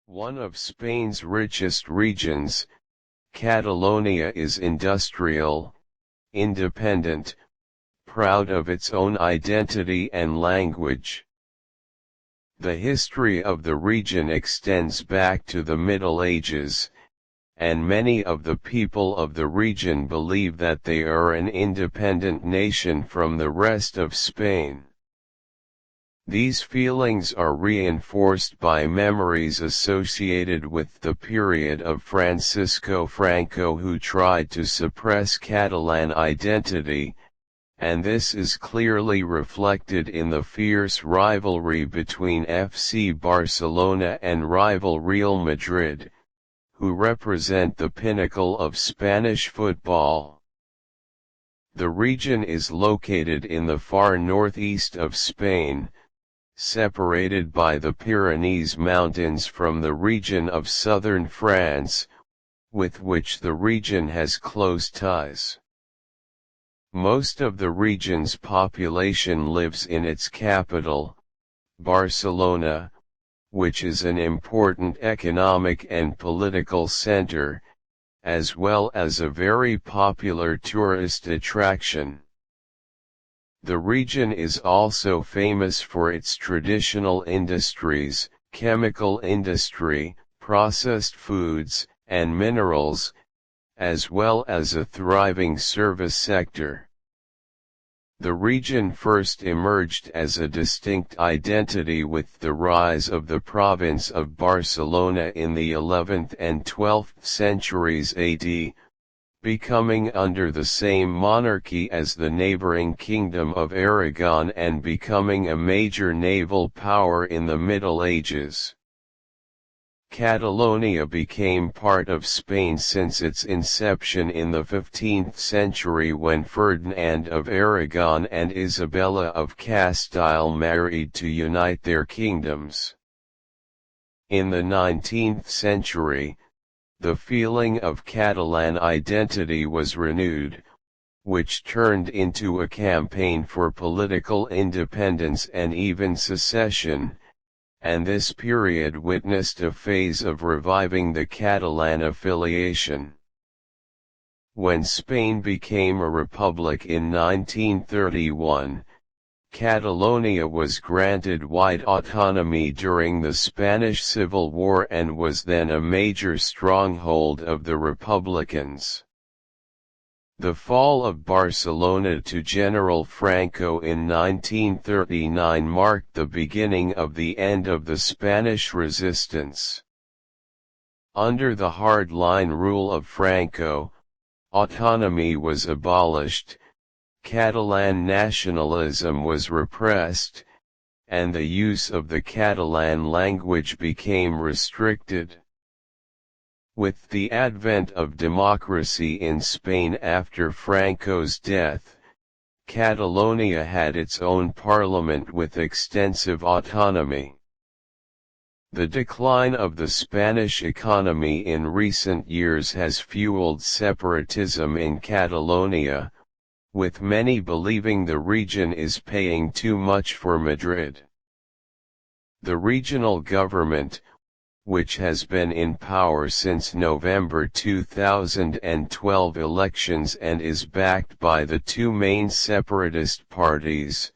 One of Spain's richest regions, Catalonia is industrial, independent, proud of its own identity and language. The history of the region extends back to the Middle Ages, and many of the people of the region believe that they are an independent nation from the rest of Spain. These feelings are reinforced by memories associated with the period of Francisco Franco, who tried to suppress Catalan identity, and this is clearly reflected in the fierce rivalry between FC Barcelona and rival Real Madrid, who represent the pinnacle of Spanish football. The region is located in the far northeast of Spain, separated by the Pyrenees Mountains from the region of southern France, with which the region has close ties. Most of the region's population lives in its capital, Barcelona, which is an important economic and political center, as well as a very popular tourist attraction. The region is also famous for its traditional industries, chemical industry, processed foods, and minerals, as well as a thriving service sector. The region first emerged as a distinct identity with the rise of the province of Barcelona in the 11th and 12th centuries AD, becoming under the same monarchy as the neighboring Kingdom of Aragon and becoming a major naval power in the Middle Ages. Catalonia became part of Spain since its inception in the 15th century when Ferdinand of Aragon and Isabella of Castile married to unite their kingdoms. In the 19th century, the feeling of Catalan identity was renewed, which turned into a campaign for political independence and even secession, and this period witnessed a phase of reviving the Catalan affiliation. When Spain became a republic in 1931, Catalonia was granted wide autonomy during the Spanish Civil War and was then a major stronghold of the Republicans. The fall of Barcelona to General Franco in 1939 marked the beginning of the end of the Spanish resistance. Under the hard-line rule of Franco, autonomy was abolished, Catalan nationalism was repressed, and the use of the Catalan language became restricted. With the advent of democracy in Spain after Franco's death, Catalonia had its own parliament with extensive autonomy. The decline of the Spanish economy in recent years has fueled separatism in Catalonia, with many believing the region is paying too much for Madrid. The regional government, which has been in power since November 2012 elections and is backed by the two main separatist parties,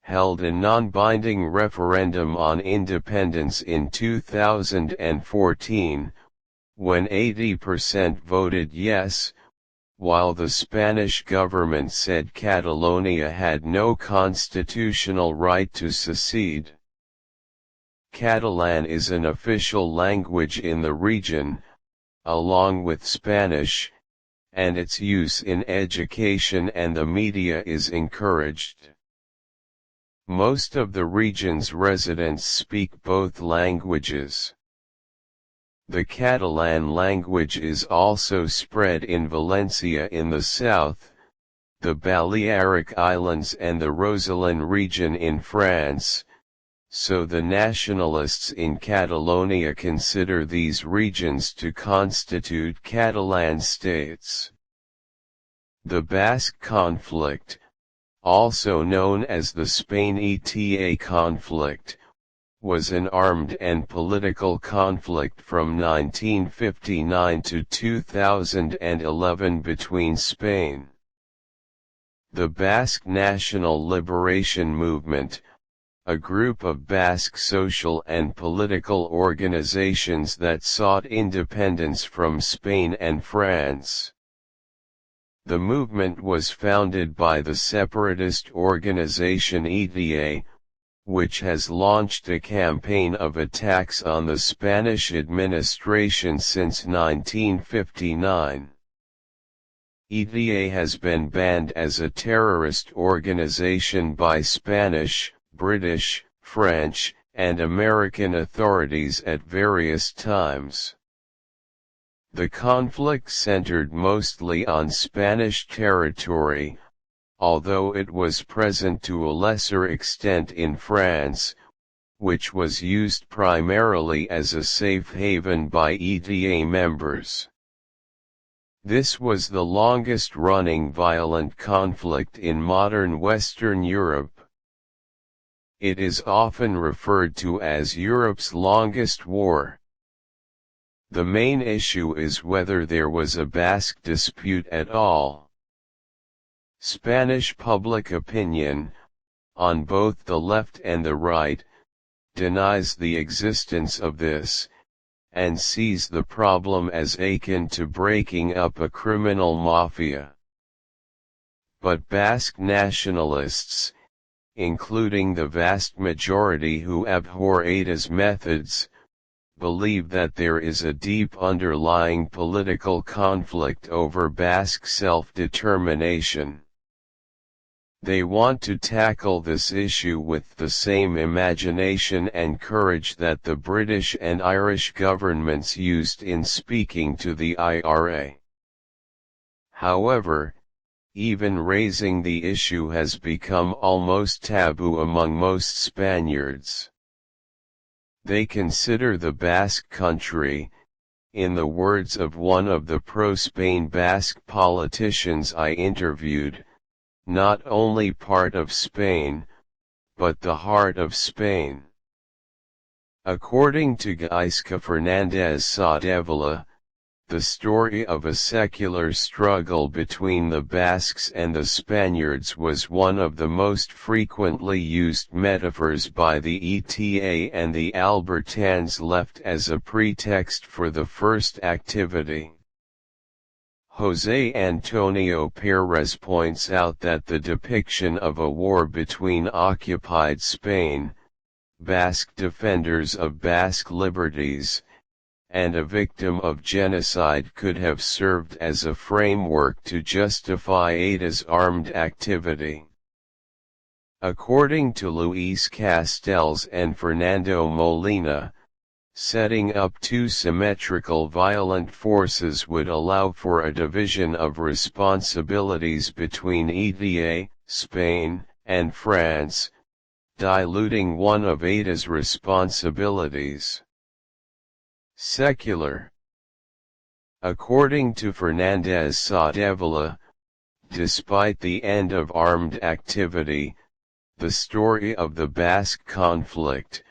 held a non-binding referendum on independence in 2014, when 80% voted yes, while the Spanish government said Catalonia had no constitutional right to secede. Catalan is an official language in the region, along with Spanish, and its use in education and the media is encouraged. Most of the region's residents speak both languages. The Catalan language is also spread in Valencia in the south, the Balearic Islands and the Rosellan region in France, so the nationalists in Catalonia consider these regions to constitute Catalan states. The Basque conflict, also known as the Spain-ETA conflict, was an armed and political conflict from 1959 to 2011 between Spain. The Basque National Liberation Movement, a group of Basque social and political organizations that sought independence from Spain and France. The movement was founded by the separatist organization ETA, which has launched a campaign of attacks on the Spanish administration since 1959. ETA has been banned as a terrorist organization by Spanish, British, French, and American authorities at various times. The conflict centered mostly on Spanish territory, although it was present to a lesser extent in France, which was used primarily as a safe haven by ETA members. This was the longest-running violent conflict in modern Western Europe. It is often referred to as Europe's longest war. The main issue is whether there was a Basque dispute at all. Spanish public opinion, on both the left and the right, denies the existence of this, and sees the problem as akin to breaking up a criminal mafia. But Basque nationalists, including the vast majority who abhor ETA's methods, believe that there is a deep underlying political conflict over Basque self-determination. They want to tackle this issue with the same imagination and courage that the British and Irish governments used in speaking to the IRA. However, even raising the issue has become almost taboo among most Spaniards. They consider the Basque Country, in the words of one of the pro-Spain Basque politicians I interviewed, not only part of Spain, but the heart of Spain. According to Gaisca Fernandez Saavedra, the story of a secular struggle between the Basques and the Spaniards was one of the most frequently used metaphors by the ETA and the Albertans left as a pretext for the first activity. José Antonio Pérez points out that the depiction of a war between occupied Spain, Basque defenders of Basque liberties, and a victim of genocide could have served as a framework to justify ETA's armed activity. According to Luis Castells and Fernando Molina, setting up two symmetrical violent forces would allow for a division of responsibilities between ETA, Spain, and France, diluting one of ETA's responsibilities. Secular. According to Fernandez Saavedra, despite the end of armed activity, the story of the Basque conflict,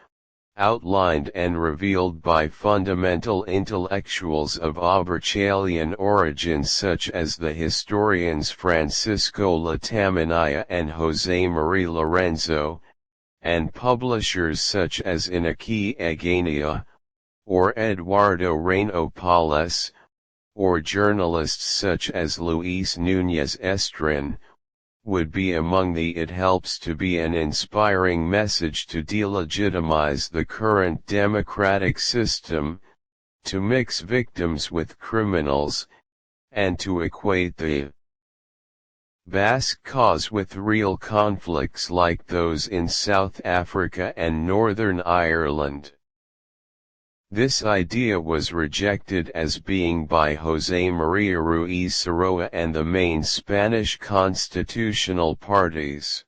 outlined and revealed by fundamental intellectuals of Abertzalean origins such as the historians Francisco Latamanaya and José María Lorenzo, and publishers such as Inaki Eganía, or Eduardo Reino Pales, or journalists such as Luis Núñez Estrin, would be among the it helps to be an inspiring message to delegitimize the current democratic system, to mix victims with criminals, and to equate the Basque cause with real conflicts like those in South Africa and Northern Ireland. This idea was rejected as being by José María Ruiz Saroa and the main Spanish constitutional parties.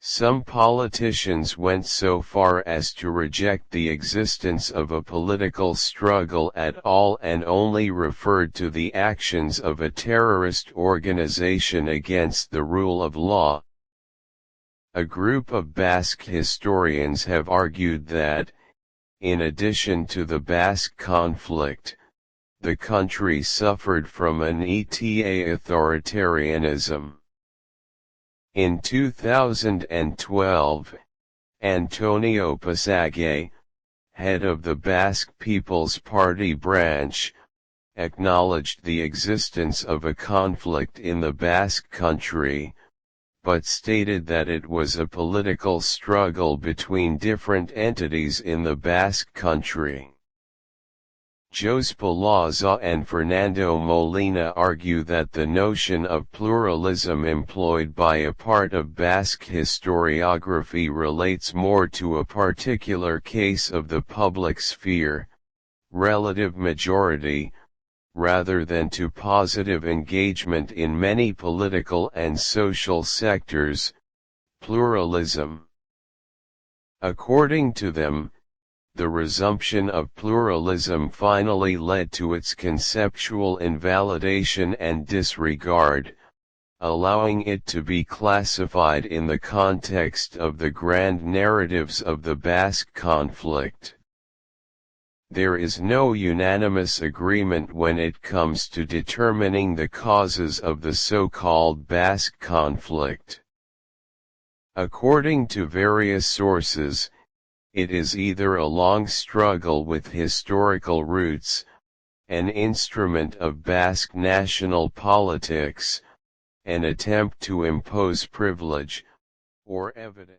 Some politicians went so far as to reject the existence of a political struggle at all and only referred to the actions of a terrorist organization against the rule of law. A group of Basque historians have argued that, in addition to the Basque conflict, the country suffered from an ETA authoritarianism. In 2012, Antonio Passague, head of the Basque People's Party branch, acknowledged the existence of a conflict in the Basque country, but stated that it was a political struggle between different entities in the Basque country. Jose Palaza and Fernando Molina argue that the notion of pluralism employed by a part of Basque historiography relates more to a particular case of the public sphere, relative majority, rather than to positive engagement in many political and social sectors, pluralism. According to them, the resumption of pluralism finally led to its conceptual invalidation and disregard, allowing it to be classified in the context of the grand narratives of the Basque conflict. There is no unanimous agreement when it comes to determining the causes of the so-called Basque conflict. According to various sources, it is either a long struggle with historical roots, an instrument of Basque national politics, an attempt to impose privilege, or evidence